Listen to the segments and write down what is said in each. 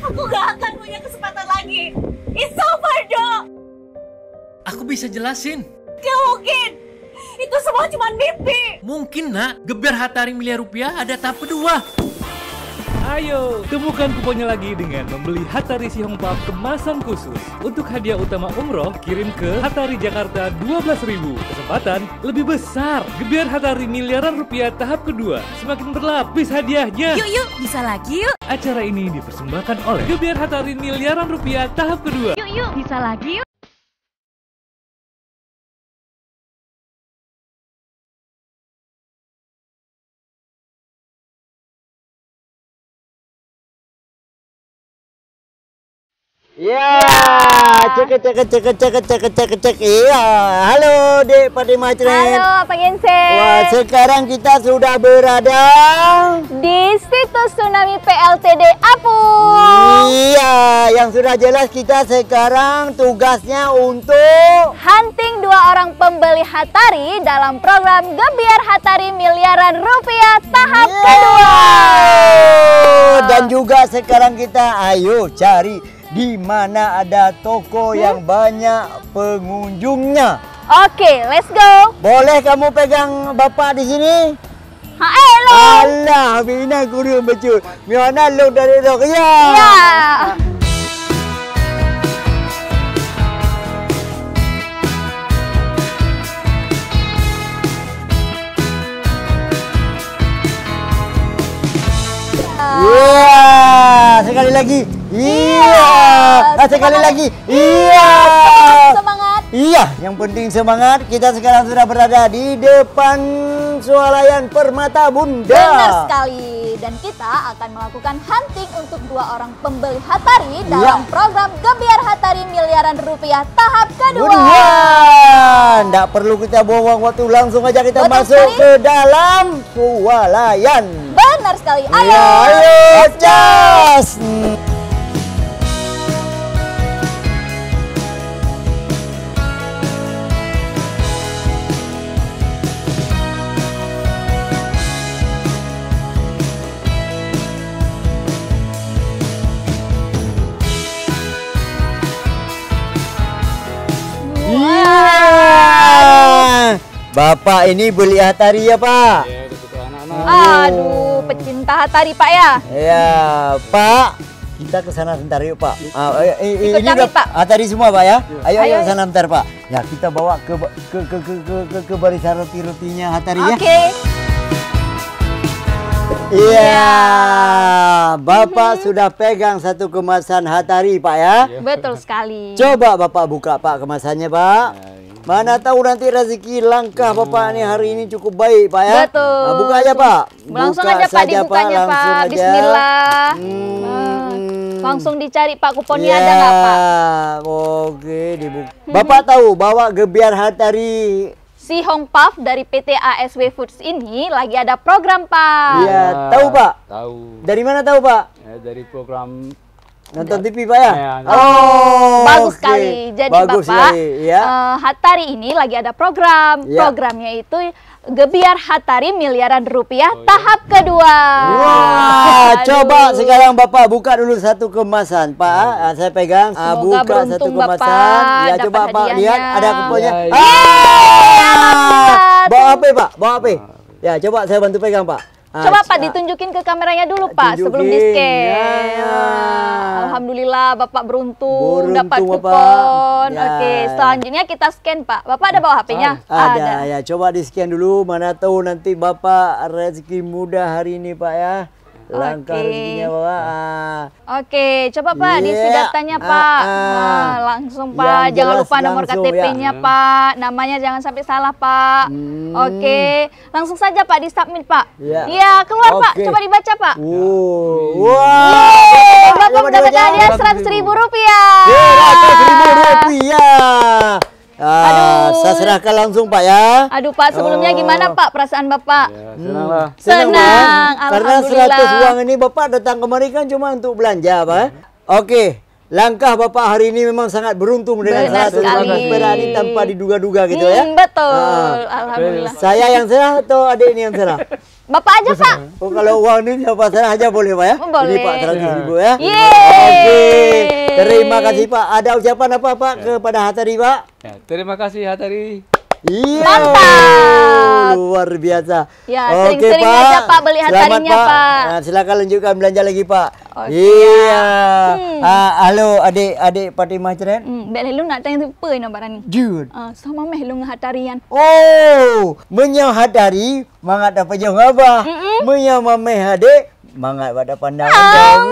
Aku gak akan punya kesempatan lagi. It's over, Dok. Aku bisa jelasin. Gak mungkin. Itu semua cuma mimpi. Mungkin nak, geber Hatari miliar rupiah ada tahap kedua. Ayo, temukan kuponnya lagi dengan membeli Hatari Sihongpap kemasan khusus. Untuk hadiah utama umroh, kirim ke Hatari Jakarta 12.000. Kesempatan lebih besar. Gebiar Hatari miliaran rupiah tahap kedua. Semakin berlapis hadiahnya. Yuk, bisa lagi yuk. Acara ini dipersembahkan oleh Gebiar Hatari miliaran rupiah tahap kedua. Yuk, bisa lagi yuk. Ya, cek. Iya, halo Dek Fatimah Cret. Halo, Pak Gense. Wah, sekarang kita sudah berada di situs tsunami PLTD Apung. Iya, yang sudah jelas kita sekarang tugasnya untuk Hunting 2 orang pembeli Hatari dalam program Gebiar Hatari miliaran rupiah tahap kedua. Dan juga sekarang kita ayo cari di mana ada toko yang banyak pengunjungnya. Oke, let's go. Boleh kamu pegang bapak di sini? Halo. Alah, Bina kurang betul. Miana lo dari dok ya. Ya. Iya, sekali lagi. Iya. Sekali lagi. Iya. Semangat. Iya, yang penting semangat. Kita sekarang sudah berada di depan swalayan Permata Bunda. Benar sekali. Dan kita akan melakukan hunting untuk 2 orang pembeli Hatari dalam program Gebiar Hatari miliaran rupiah tahap kedua. Nggak perlu kita buang waktu, langsung aja kita Betul masuk sekali. ke dalam swalayan. Benar sekali. Ayo. Ya, ayo, cas. Iya. Bapak ini beli Hatari ya, Pak? Aduh, pecinta Hatari Pak ya. Ya, Pak. Kita ke sana sebentar yuk, Pak. Ikut Ini kami, udah Pak. Hatari semua, Pak ya? Ayo Ayo. ke sana bentar, Pak. Ya, kita bawa ke barisan roti-rotinya Hatari ya. Oke. Iya, Bapak sudah pegang satu kemasan Hatari, Pak ya. Betul sekali. Coba Bapak buka, Pak, kemasannya, Pak. Mana tahu nanti rezeki langkah Bapak nih hari ini cukup baik, Pak ya. Betul. Nah, buka aja, Pak. Langsung Buka aja Pak, saja, dibukanya langsung Pak. aja. Bismillah. Langsung dicari Pak, kuponnya ada nggak Pak? Oke, dibuka. Bapak tahu bahwa Gebiar Hatari Sihongpap dari PT ASW Foods ini lagi ada program Pak. Iya, tahu Pak? Tahu. Dari mana tahu Pak? Ya, dari program Nonton TV Pak ya? Ya, oh, Bagus oke. sekali. Jadi Bagus Bapak, sekali, ya. Hatari ini lagi ada program. Ya. Programnya itu Gebiar Hatari miliaran rupiah tahap kedua. Wah, Aduh. coba sekarang Bapak buka dulu satu kemasan, Pak. Saya pegang. Semoga Buka beruntung satu Bapak kemasan. Ya, dapat coba Pak hadiahnya. lihat ada kuponnya. Ya, ya. Alhamdulillah. Bawa HP, Pak. Bawa HP. Ya, coba saya bantu pegang, Pak. Coba Pak ditunjukin ke kameranya dulu Pak sebelum di Tunjukin. scan. Ya. Alhamdulillah Bapak beruntung Beruntung, dapat Bapak. kupon. Ya. Oke, selanjutnya kita scan Pak. Bapak ada bawa HP-nya? Ada. Ya, coba di scan dulu. Mana tahu nanti Bapak rezeki mudah hari ini, Pak ya. Langkah Oke. rezekinya Bapak. Oke, coba Pak diisi Iya. datanya Pak. Nah, langsung Pak, Yang jangan jelas lupa nomor langsung, KTP-nya ya. Pak. Namanya jangan sampai salah Pak. Oke, langsung saja Pak di-submit Pak. Iya. Iya, keluar Pak. Oke. Coba dibaca Pak. Wah. Bapak Coba mendapat dibaca. hadiah 100.000 rupiah. 100.000 rupiah. Aduh. Saya serahkan langsung Pak ya. Aduh Pak, sebelumnya gimana Pak perasaan Bapak? ya, senang lah. Senang, Pak. Karena alhamdulillah. 100 uang ini Bapak datang kemari kan cuma untuk belanja Pak. Oke. Langkah Bapak hari ini memang sangat beruntung dengan Benar 100 sekali. perak ini tanpa diduga-duga gitu ya. Betul, alhamdulillah. Saya yang serah atau adik ini yang serah? Bapak aja Pak. Oh, kalau uang ini siapa sana aja boleh Pak ya? Boleh. Ini Pak 100.000 ya. Yeay. Oke. Terima kasih Pak. Ada ucapan apa Pak kepada Hattari Pak? Ya, terima kasih Hattari. Iya. Mantap. Luar biasa. Ya, sering-sering aja Pak beli Hattarinya Pak. Nah, silakan lanjutkan belanja lagi Pak. Oke. Iya. Halo adik-adik Fatimah Ceren. Bek lu nak tanya tu apa nak barang ni? Jun. Sama meh lu Hattarian. Oh, menyau Hattari mangat dapat jauh abah. Menyau mameh adik mangat pada pandang.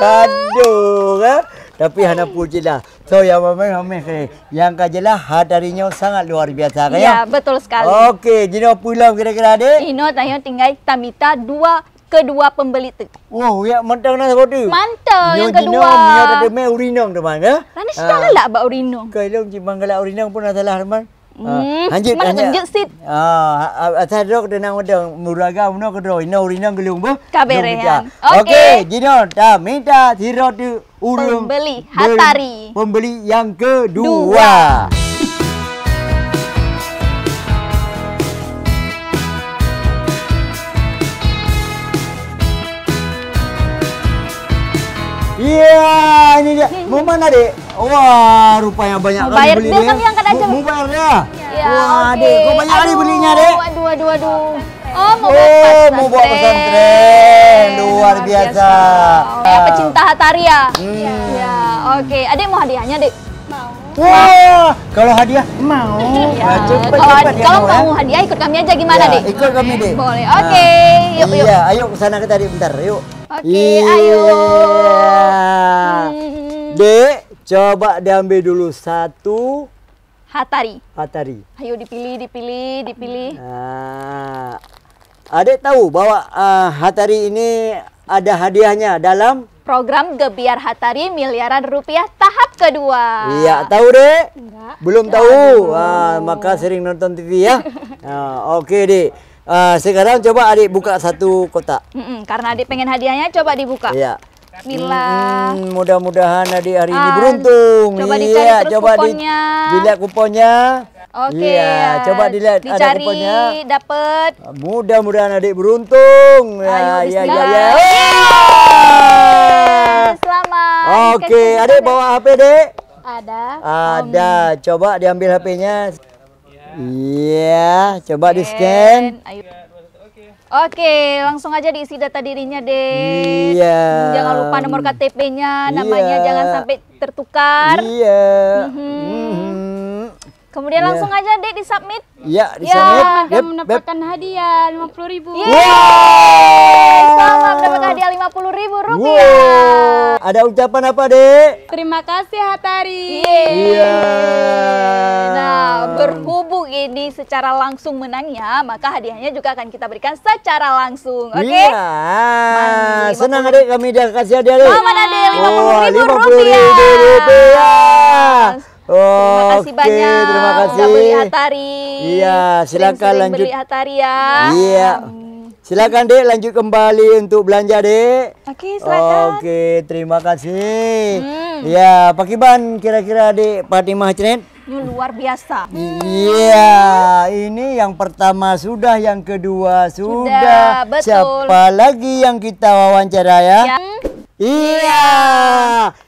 Aduh kan. Tapi hana puji lah. So yang mameh ke yang kajelah Hattarinya sangat luar biasa kan Ya, betul sekali. Okey, jadi pulang kira-kira adik. Ino tanya tinggal tamita kedua pembeli tu. Wow, ya mantap nak sebut tu. Mantap yang kedua. Mio ada me urinong teman ya. Rana sudah lah bak urino. Kalau cimbang galak urinong pun ada salah teman. Mana tunjuk sit. Asal dok denang wedang muraga uno kedro ino urinong gelung bah. Kaberehan. Okey, jino dah minta siro tu urung Pembeli Hattari. Pembeli yang kedua. Iya, ini dia. Mau mana dek? Wah, rupanya banyak Mau kali bayar beli bil dia. kami angkat aja. Mau bayar dah. Ya, Wah, oke. dek, kau banyak kali belinya dek. Aduh. Oh, Mau bawa pesantren. Luar biasa. Pecinta Hattari ya? Ya, oke. Adik mau hadiahnya, Dek? Wah, kalau hadiah mau. Ya. Nah, cepat ya, Kalau ya. mau hadiah ikut kami aja gimana, Ya, Dek? ikut kami dek. Boleh. Oke. Yuk. Iya, ayo ke sana kita bentar, yuk. Oke, ayo. Dek, coba diambil dulu satu Hattari. Hattari. Ayo dipilih. Nah, adik tahu bahwa Hattari ini ada hadiahnya dalam Program Gebiar Hattari miliaran rupiah tahap kedua. Iya, tahu dek? Enggak. Belum tahu. Maka sering nonton TV ya. Oke dek. Sekarang coba adik buka satu kotak. Karena adik pengen hadiahnya, coba dibuka. Iya. Bismillah. Mudah-mudahan adik hari ini beruntung. Coba dicari terus coba kuponnya. dilihat kuponnya. Oke. Iya, coba dilihat ada dicari, kuponnya. Dapet. Mudah-mudahan adik beruntung. Ayo, ya. bismillah. Selamat. Oke, adik bawa HP dek. Ada. Ada. Coba diambil HP-nya. Iya, coba di-scan. Ayo. Oke, langsung aja diisi data dirinya, Dek. Iya. Jangan lupa nomor KTP-nya, namanya Iya. jangan sampai tertukar. Iya. Kemudian Iya. langsung aja, Dek, disubmit. Iya, di Ya, submit. akan mendapatkan hadiah 50.000. Selamat mendapatkan hadiah Rp50.000. Wow. Ada ucapan apa, Dek? Terima kasih Hattari. Iya. Nah, berhubung ini secara langsung menangnya, maka hadiahnya juga akan kita berikan secara langsung. Oke? Iya. Mantap. Senang adik kami dah kasih hadiah dek. Selamat adik, Rp50.000. Rp50.000. Terima kasih banyak. Terima kasih. Udah beli Hattari. Iya, silakan Sering-sering lanjut. beli Hattari ya. Iya. Silakan dek lanjut kembali untuk belanja dek. Oke, silakan. Oke, terima kasih. Ya, Pak Kiban kira-kira dek Fatimah Cenen. Ini luar biasa. Iya, ini yang pertama sudah, yang kedua sudah. betul. Siapa lagi yang kita wawancara ya? Iya.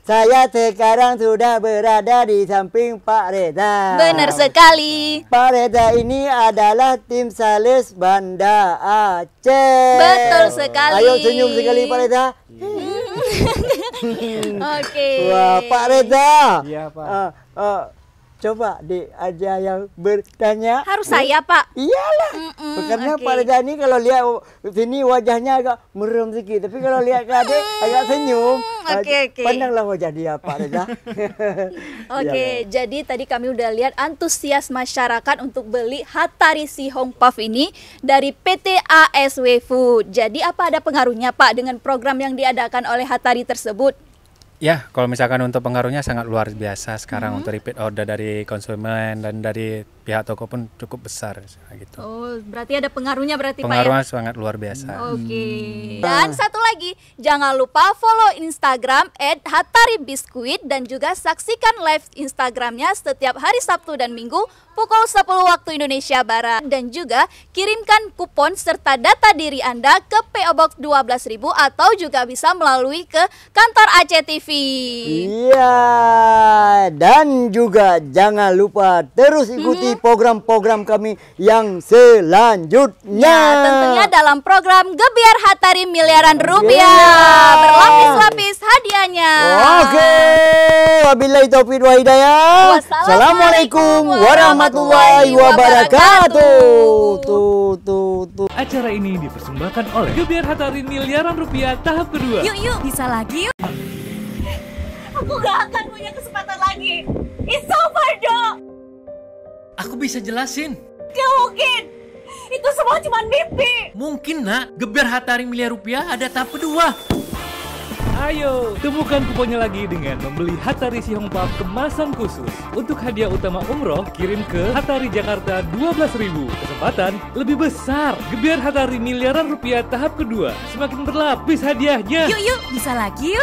Saya sekarang sudah berada di samping Pak Reza. Benar sekali. Pak Reza ini adalah tim sales Banda Aceh. Betul sekali. Ayo senyum sekali Pak Reza. Oke. Wah, Pak Reza. Iya, Pak. Coba dek aja yang bertanya. Harus saya, Pak. Iyalah. Karena oke. Pak Reza ini kalau lihat sini wajahnya agak merem sedikit, tapi kalau lihat ke adik agak senyum. Oke. Pandanglah wajah dia Pak Reza. Oke, jadi tadi kami udah lihat antusias masyarakat untuk beli Hattari Si Hong Puff ini dari PT ASW Food. Jadi apa ada pengaruhnya Pak dengan program yang diadakan oleh Hattari tersebut? Ya, kalau misalkan untuk pengaruhnya sangat luar biasa sekarang untuk repeat order dari konsumen dan dari pihak toko pun cukup besar gitu. Oh, berarti ada pengaruhnya berarti Pak ya? Pengaruhnya sangat luar biasa. Oke. Dan satu lagi, jangan lupa follow Instagram @hataribiskuit dan juga saksikan live Instagramnya setiap hari Sabtu dan Minggu pukul 10 waktu Indonesia Barat. Dan juga kirimkan kupon serta data diri Anda ke PO Box 12.000 atau juga bisa melalui ke kantor ACTV. Iya, dan juga jangan lupa terus ikuti program-program kami yang selanjutnya. Ya, tentunya dalam program Gebiar Hatari Miliaran Rupiah. Berlapis-lapis hadiahnya. Oke, wabillahi taufiq wa hidayah. Wassalamualaikum warahmatullahi wabarakatuh. Tuh. Acara ini dipersembahkan oleh Gebiar Hatari Miliaran Rupiah tahap kedua. Yuk, bisa lagi yuk. Aku gak akan punya kesempatan lagi. It's over, Dok. Aku bisa jelasin. Gak mungkin. Itu semua cuma mimpi. Mungkin nak, Gebiar Hatari Miliar Rupiah ada tahap kedua. Ayo, temukan kuponnya lagi dengan membeli Hatari Sihongpap kemasan khusus. Untuk hadiah utama umroh, kirim ke Hatari Jakarta 12.000. Kesempatan lebih besar. Gebiar Hatari Miliaran Rupiah tahap kedua. Semakin berlapis hadiahnya. Yuk, bisa lagi yuk.